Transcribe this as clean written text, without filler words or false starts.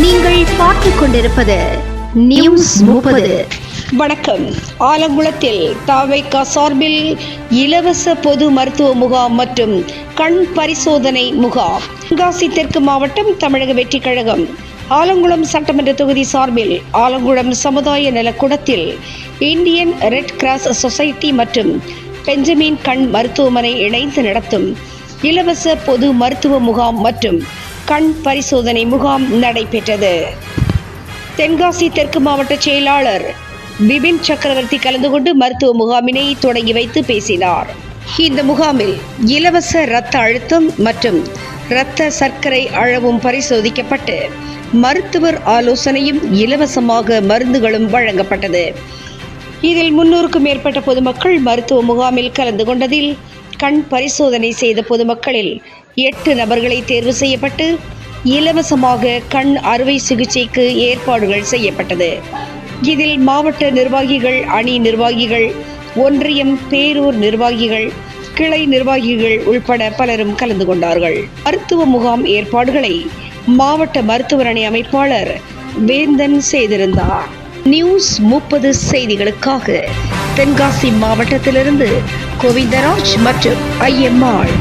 நீங்கள் பார்த்துக் கொண்டிருப்பது நியூஸ் 30. வணக்கம். ஆலங்குளத்தில் தவைக்க சார்பில் இலவச பொது மருத்துவ முகாம் மற்றும் கண் பரிசோதனை முகாம். தென்காசி தெற்கு மாவட்டம் தமிழக வெற்றிக் கழகம் ஆலங்குளம் சட்டமன்ற தொகுதி சார்பில் ஆலங்குளம் சமுதாய நலக்கூடத்தில் இந்தியன் ரெட் கிராஸ் சொசைட்டி மற்றும் பெஞ்சமின் கண் மருத்துவமனை இணைந்து நடத்தும் இலவச பொது மருத்துவ முகாம் மற்றும் கண் பரிசோதனை முகாம் நடைபெற்றது. தென்காசி தெற்கு மாவட்ட செயலாளர் விபின் சக்கரவர்த்தி கலந்து கொண்டு மருத்துவ முகாமினை தொடங்கி வைத்து பேசினார். இந்த முகாமில் இலவச இரத்த அழுத்தம் மற்றும் இரத்த சர்க்கரை அளவும் பரிசோதிக்கப்பட்டு மருத்துவர் ஆலோசனையும் இலவசமாக மருந்துகளும் வழங்கப்பட்டது. இதில் 300க்கும் மேற்பட்ட பொதுமக்கள் மருத்துவ முகாமில் கலந்து கொண்டதில் கண் பரிசோதனை செய்த பொதுமக்களில் 8 நபர்களை தேர்வு செய்யப்பட்டு இலவசமாக கண் அறுவை சிகிச்சைக்கு ஏற்பாடுகள் செய்யப்பட்டது. இதில் மாவட்ட நிர்வாகிகள், அணி நிர்வாகிகள், ஒன்றியம், பேரூர் நிர்வாகிகள், கிளை நிர்வாகிகள் உள்பட பலரும் கலந்து கொண்டார்கள். மருத்துவ முகாம் ஏற்பாடுகளை மாவட்ட மருத்துவர் அணி அமைப்பாளர் வேந்தன் செய்திருந்தார். நியூஸ் 30 செய்திகளுக்காக தென்காசி மாவட்டத்திலிருந்து கோவிந்தராஜ் மற்றும் ஐயம்மாள்.